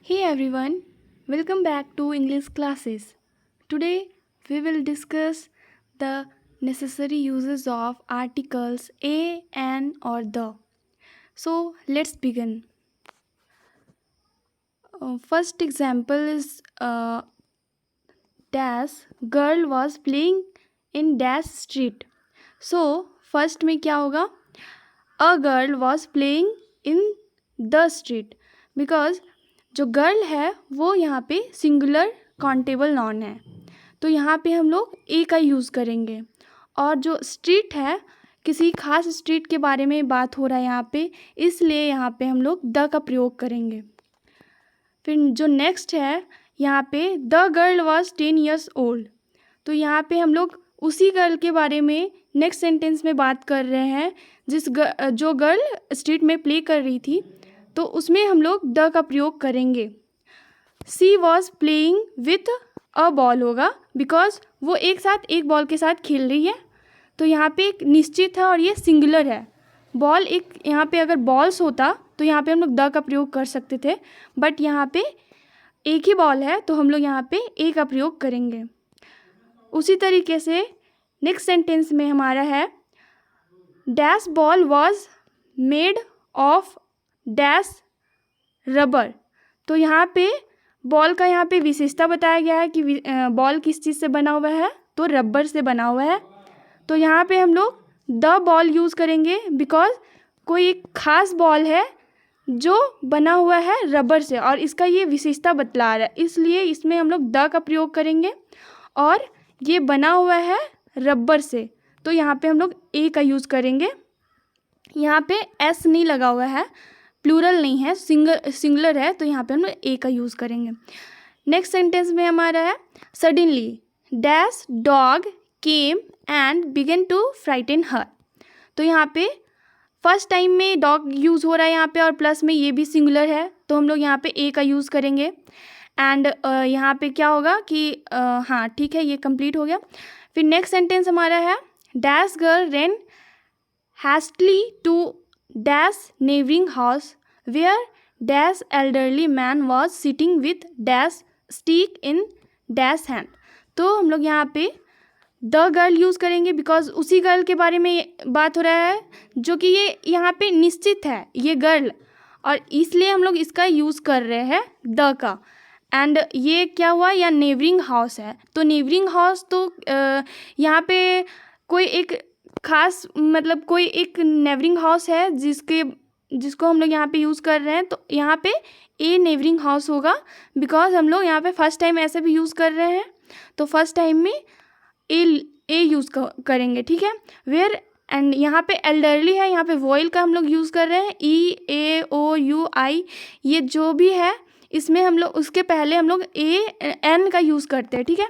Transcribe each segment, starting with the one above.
Hey everyone, welcome back to English classes. Today we will discuss the necessary uses of articles a, an, or the. So let's begin. First example is dash girl was playing in dash street. So first में क्या होगा? A girl was playing in the street because जो girl है वो यहाँ पे singular countable noun है, तो यहाँ पे हम लोग ए का यूज़ करेंगे। और जो स्ट्रीट है, किसी खास स्ट्रीट के बारे में बात हो रहा है यहाँ पे, इसलिए यहाँ पे हम लोग द का प्रयोग करेंगे। फिर जो नेक्स्ट है यहाँ पे the girl was 10 years old, तो यहाँ पे हम लोग उसी गर्ल के बारे में नेक्स्ट सेंटेंस में बात कर रहे हैं जो गर्ल स्ट्रीट में प्ले कर रही थी, तो उसमें हम लोग द का प्रयोग करेंगे। She was playing with a ball होगा बिकॉज वो एक साथ एक बॉल के साथ खेल रही है, तो यहाँ पे एक निश्चित है और ये सिंगुलर है। बॉल एक यहाँ पे अगर बॉल्स होता तो यहाँ पे हम लोग द का प्रयोग कर सकते थे, बट यहाँ पे एक ही बॉल है तो हम लोग यहाँ पे ए का प्रयोग करेंगे। उसी तरीके से नेक्स्ट सेंटेंस में हमारा है dash ball was made of dash rubber, तो यहाँ पे बॉल का यहाँ पे विशेषता बताया गया है कि बॉल किस चीज़ से बना हुआ है, तो रबर से बना हुआ है। तो यहाँ पे हम लोग द बॉल यूज़ करेंगे बिकॉज कोई एक खास बॉल है जो बना हुआ है रबर से और इसका ये विशेषता बतला रहा है, इसलिए इसमें हम लोग द का प्रयोग करेंगे और ये बना हुआ है रबर से, तो यहाँ पे हम लोग ए का यूज़ करेंगे। यहाँ पे एस नहीं लगा हुआ है, प्लूरल नहीं है, सिंगुलर है, तो यहाँ पे हम लोग ए का यूज़ करेंगे। नेक्स्ट सेंटेंस में हमारा है suddenly dash dog came and began to frighten her, तो यहाँ पे फर्स्ट टाइम में डॉग यूज़ हो रहा है यहाँ पे और प्लस में ये भी सिंगुलर है, तो हम लोग यहाँ पे ए का यूज़ करेंगे। एंड यहाँ पे क्या होगा कि हाँ ठीक है, ये कंप्लीट हो गया। फिर नेक्स्ट सेंटेंस हमारा है dash girl ran hastily to dash neighbouring house where dash elderly man was sitting with dash stick in dash hand, तो हम लोग यहाँ पे द गर्ल यूज़ करेंगे बिकॉज उसी गर्ल के बारे में बात हो रहा है जो कि ये यहाँ पे निश्चित है, ये गर्ल, और इसलिए हम लोग इसका यूज़ कर रहे हैं द का। एंड ये क्या हुआ, या नेबरिंग हाउस है, तो नेबरिंग हाउस तो यहाँ पे कोई एक खास मतलब कोई एक नेबरिंग हाउस है जिसको हम लोग यहाँ पे यूज़ कर रहे हैं, तो यहाँ पे ए नेबरिंग हाउस होगा बिकॉज हम लोग यहाँ पे फर्स्ट टाइम ऐसे भी यूज़ कर रहे हैं, तो फर्स्ट टाइम में ए यूज़ करेंगे, ठीक है। वेयर एंड यहाँ पे एल्डरली है, यहाँ पे वॉइल का हम लोग यूज़ कर रहे हैं, ई ए ओ यू आई, ये जो भी है इसमें हम लोग उसके पहले हम लोग ए एन का यूज़ करते हैं, ठीक है।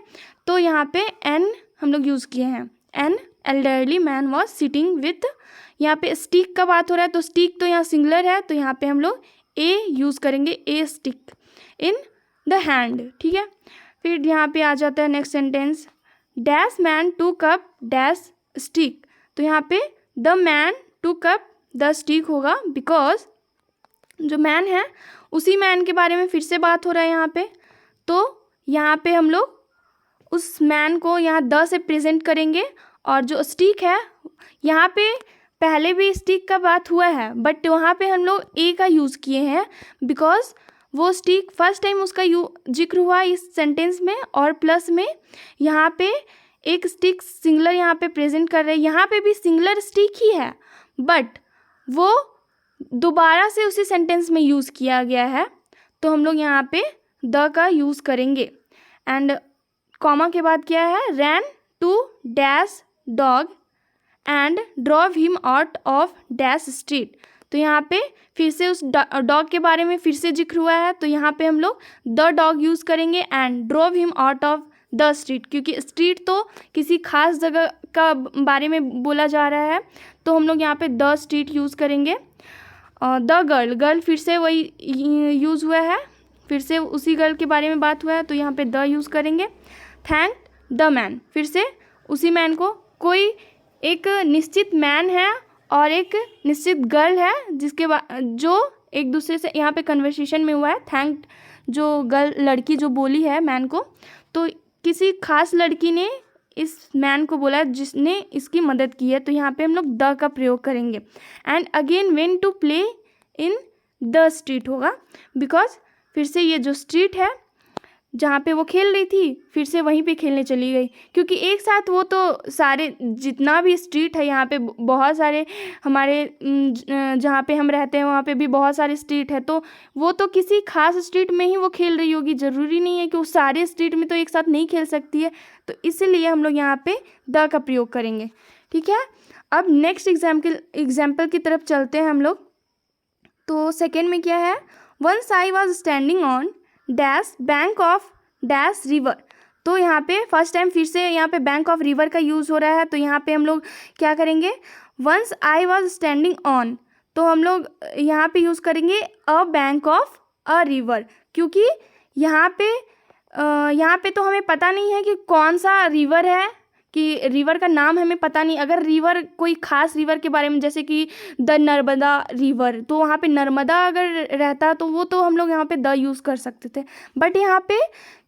तो यहाँ पे एन हम लोग यूज़ किए हैं, an elderly man was sitting with, यहाँ पे स्टिक का बात हो रहा है, तो स्टिक तो यहाँ सिंगुलर है, तो यहाँ पे हम लोग ए यूज़ करेंगे, a stick in the hand, ठीक है। फिर यहाँ पे आ जाता है next sentence dash man to cup dash stick, तो यहाँ पे the man to cup the stick होगा बिकॉज जो मैन है उसी मैन के बारे में फिर से बात हो रहा है यहाँ पे, तो यहाँ पे हम लोग उस मैन को यहाँ द से प्रेजेंट करेंगे। और जो स्टिक है यहाँ पे पहले भी स्टिक का बात हुआ है बट वहाँ पे हम लोग ए का यूज़ किए हैं बिकॉज वो स्टिक फर्स्ट टाइम उसका जिक्र हुआ इस सेंटेंस में, और प्लस में यहाँ पे एक स्टिक सिंगुलर यहाँ पे प्रेजेंट कर रहे हैं, यहाँ पे भी सिंगुलर स्टिक ही है बट वो दोबारा से उसी सेंटेंस में यूज़ किया गया है, तो हम लोग यहाँ पे द का यूज़ करेंगे। एंड कॉमा के बाद क्या है ran to dash dog and drove him out of dash street, तो यहाँ पे फिर से उस डॉग के बारे में फिर से जिक्र हुआ है, तो यहाँ पे हम लोग द डॉग यूज़ करेंगे and drove him out of the street, क्योंकि स्ट्रीट तो किसी खास जगह का बारे में बोला जा रहा है, तो हम लोग यहाँ पे द स्ट्रीट यूज़ करेंगे। द गर्ल फिर से वही यूज़ हुआ है, फिर से उसी गर्ल के बारे में बात हुआ है, तो यहाँ पे द यूज़ करेंगे। थैंक द मैन, फिर से उसी मैन को, कोई एक निश्चित मैन है और एक निश्चित गर्ल है जो एक दूसरे से यहाँ पे कन्वर्सेशन में हुआ है, थैंक जो लड़की जो बोली है मैन को, तो किसी खास लड़की ने इस मैन को बोला जिसने इसकी मदद की है, तो यहाँ पे हम लोग द का प्रयोग करेंगे। And again went to play in the street होगा, बिकॉज फिर से ये जो स्ट्रीट है जहाँ पे वो खेल रही थी फिर से वहीं पे खेलने चली गई, क्योंकि एक साथ वो तो सारे जितना भी स्ट्रीट है यहाँ पे बहुत सारे हमारे जहाँ पे हम रहते हैं वहाँ पे भी बहुत सारे स्ट्रीट है, तो वो तो किसी खास स्ट्रीट में ही वो खेल रही होगी, ज़रूरी नहीं है कि वो सारे स्ट्रीट में तो एक साथ नहीं खेल सकती है, तो इसीलिए हम लोग यहाँ पे द का प्रयोग करेंगे। ठीक है, अब नेक्स्ट एग्जाम्पल की तरफ चलते हैं हम लोग। तो सेकेंड में क्या है, once I was standing on dash bank of dash river. तो यहाँ पे फर्स्ट टाइम फिर से यहाँ पे बैंक ऑफ रिवर का यूज़ हो रहा है, तो यहाँ पे हम लोग क्या करेंगे, once I was standing on, तो हम लोग यहाँ पे यूज़ करेंगे a bank of a river, क्योंकि यहाँ पे तो हमें पता नहीं है कि कौन सा रिवर है, कि रिवर का नाम हमें पता नहीं। अगर रिवर कोई खास रिवर के बारे में जैसे कि द नर्मदा रिवर, तो वहाँ पे नर्मदा अगर रहता तो वो तो हम लोग यहाँ पे द यूज़ कर सकते थे, बट यहाँ पे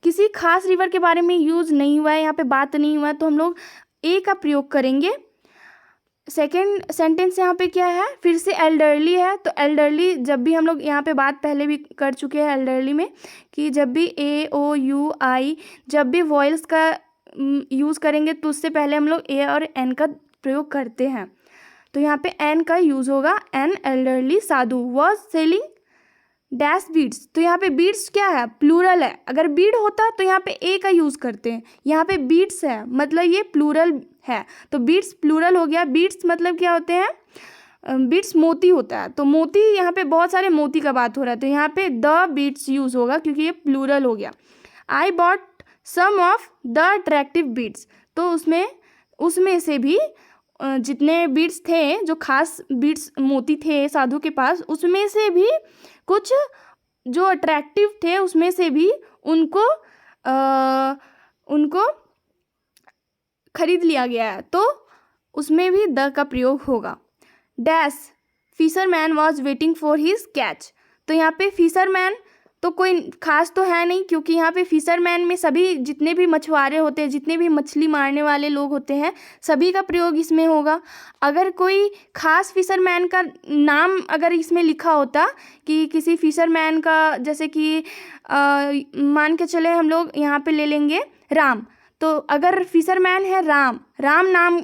किसी खास रिवर के बारे में यूज़ नहीं हुआ है, यहाँ पे बात नहीं हुआ है, तो हम लोग ए का प्रयोग करेंगे। सेकेंड सेंटेंस यहाँ पे क्या है, फिर से एल्डरली है, तो एल्डरली जब भी हम लोग यहाँ पे बात पहले भी कर चुके हैं एल्डरली में, कि जब भी ए ओ यू आई जब भी वॉइल्स का यूज़ करेंगे तो उससे पहले हम लोग ए और एन का प्रयोग करते हैं, तो यहाँ पे एन का यूज़ होगा। An elderly Sadhu was selling dash beads, तो यहाँ पे बीड्स क्या है, प्लूरल है, अगर बीड होता तो यहाँ पे ए का यूज़ करते हैं, यहाँ पे बीड्स है मतलब ये प्लूरल है, तो बीड्स प्लूरल हो गया। बीड्स मतलब क्या होते हैं, बीड्स मोती होता है, तो मोती यहाँ पे बहुत सारे मोती का बात हो रहा है, तो यहाँ पे द बीड्स यूज़ होगा क्योंकि ये प्लूरल हो गया। I bought some of the attractive beads, तो उसमें से भी जितने बीड्स थे, जो खास बीड्स मोती थे साधु के पास, उसमें से भी कुछ जो अट्रैक्टिव थे उसमें से भी उनको खरीद लिया गया है, तो उसमें भी द का प्रयोग होगा। Dash fisherman was waiting for his catch, तो यहाँ पे फिशरमैन तो कोई खास तो है नहीं, क्योंकि यहाँ पे फिशरमैन में सभी जितने भी मछुआरे होते हैं, जितने भी मछली मारने वाले लोग होते हैं, सभी का प्रयोग इसमें होगा। अगर कोई खास फिशरमैन का नाम अगर इसमें लिखा होता कि किसी फिशरमैन का, जैसे कि मान के चले हम लोग यहाँ पे ले लेंगे राम, तो अगर फिशरमैन है राम नाम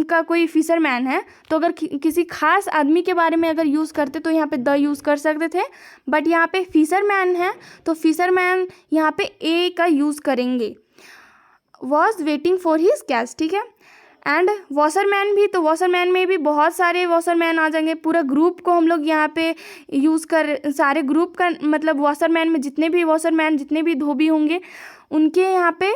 का कोई फिशरमैन है, तो अगर किसी खास आदमी के बारे में अगर यूज़ करते तो यहाँ पे द यूज़ कर सकते थे, बट यहाँ पे फिशरमैन है तो फिशरमैन यहाँ पे ए का यूज़ करेंगे। Was waiting for his catch, ठीक है। एंड वॉशरमैन भी, तो वॉशरमैन में भी बहुत सारे वॉशरमैन आ जाएंगे, पूरा ग्रुप को हम लोग यहाँ पे यूज़ कर, सारे ग्रुप का मतलब वॉशरमैन में जितने भी धोबी होंगे उनके यहाँ पे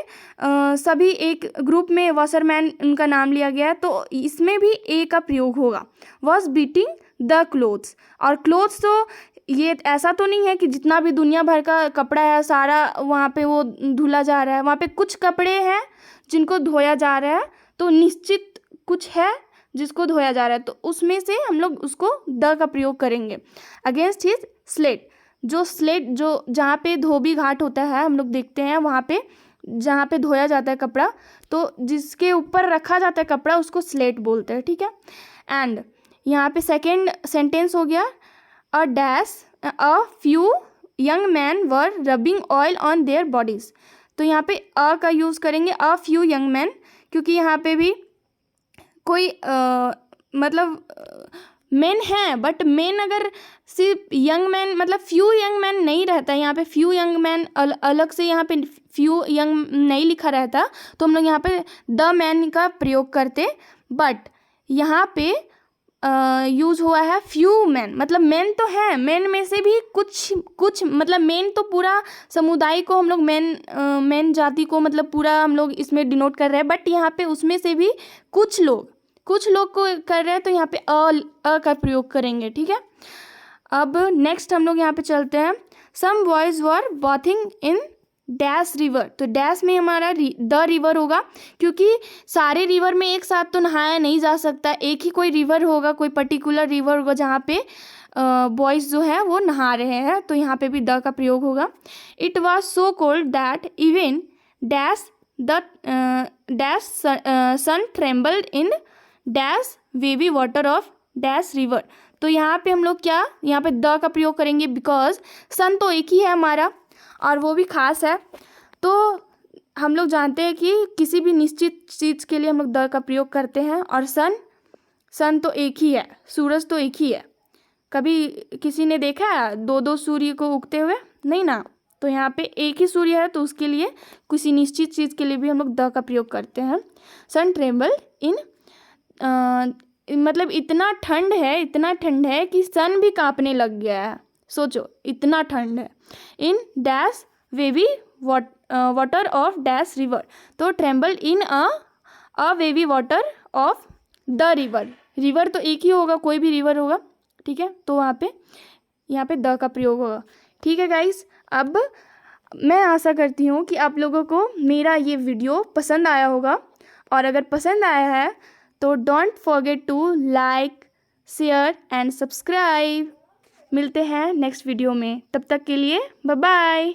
सभी एक ग्रुप में वॉशरमैन उनका नाम लिया गया है, तो इसमें भी ए का प्रयोग होगा। वॉज बीटिंग द क्लोथ्स, और क्लोथ्स तो ये ऐसा तो नहीं है कि जितना भी दुनिया भर का कपड़ा है सारा वहाँ पे वो धुला जा रहा है, वहाँ पे कुछ कपड़े हैं जिनको धोया जा रहा है, तो निश्चित कुछ है जिसको धोया जा रहा है, तो उसमें से हम लोग उसको द का प्रयोग करेंगे। अगेंस्ट हिज स्लेट, जो जहाँ पे धोबी घाट होता है हम लोग देखते हैं, वहाँ पे जहाँ पे धोया जाता है कपड़ा, तो जिसके ऊपर रखा जाता है कपड़ा उसको स्लेट बोलते हैं, ठीक है। एंड यहाँ पे सेकेंड सेंटेंस हो गया, a dash a few young man were rubbing oil on their bodies, तो यहाँ पे अ का यूज़ करेंगे, अ फ्यू यंग मैन, क्योंकि यहाँ पे भी कोई मतलब मेन है, बट मेन अगर सिर्फ यंग मैन मतलब फ्यू यंग मैन नहीं रहता, यहाँ पे फ्यू यंग मैन अलग से यहाँ पे फ्यू यंग नहीं लिखा रहता, तो हम लोग यहाँ पे द मैन का प्रयोग करते, बट यहाँ पे यूज़ हुआ है फ्यू मैन, मतलब मेन तो है, मेन में से भी कुछ मतलब मेन तो पूरा समुदाय को हम लोग मेन जाति को मतलब पूरा हम लोग इसमें डिनोट कर रहे हैं, बट यहाँ पे उसमें से भी कुछ लोग को कर रहे हैं, तो यहाँ पे अ का प्रयोग करेंगे, ठीक है। अब नेक्स्ट हम लोग यहाँ पे चलते हैं। Some boys were bathing in dash river, तो डैश में हमारा द रिवर होगा, क्योंकि सारे रिवर में एक साथ तो नहाया नहीं जा सकता, एक ही कोई रिवर होगा, कोई पर्टिकुलर रिवर होगा जहाँ पे बॉयज़ जो है वो नहा रहे हैं, तो यहाँ पे भी द का प्रयोग होगा। It was so cold that even dash the dash sun trembled in dash wavy water of dash river. तो यहाँ पे हम लोग क्या, यहाँ पे द का प्रयोग करेंगे, बिकॉज सन तो एक ही है हमारा और वो भी खास है। तो हम लोग जानते हैं कि किसी भी निश्चित चीज़ के लिए हम लोग द का प्रयोग करते हैं, और सन तो एक ही है, सूरज तो एक ही है। कभी किसी ने देखा है दो दो सूर्य को उगते हुए? नहीं ना। तो यहाँ पे एक ही सूर्य है, तो उसके लिए किसी निश्चित चीज़ के लिए भी हम लोग द का प्रयोग करते हैं। सन ट्रेम्बल इन, मतलब इतना ठंड है कि सन भी कांपने लग गया है। सोचो, इतना ठंड है। In dash wavy water of dash river, तो tremble in a wavy water of the river तो एक ही होगा, कोई भी रिवर होगा, ठीक है। तो यहाँ पे द का प्रयोग होगा, ठीक है गाइस। अब मैं आशा करती हूँ कि आप लोगों को मेरा ये वीडियो पसंद आया होगा, और अगर पसंद आया है तो don't forget to like, share and subscribe. मिलते हैं नेक्स्ट वीडियो में, तब तक के लिए बाय बाय।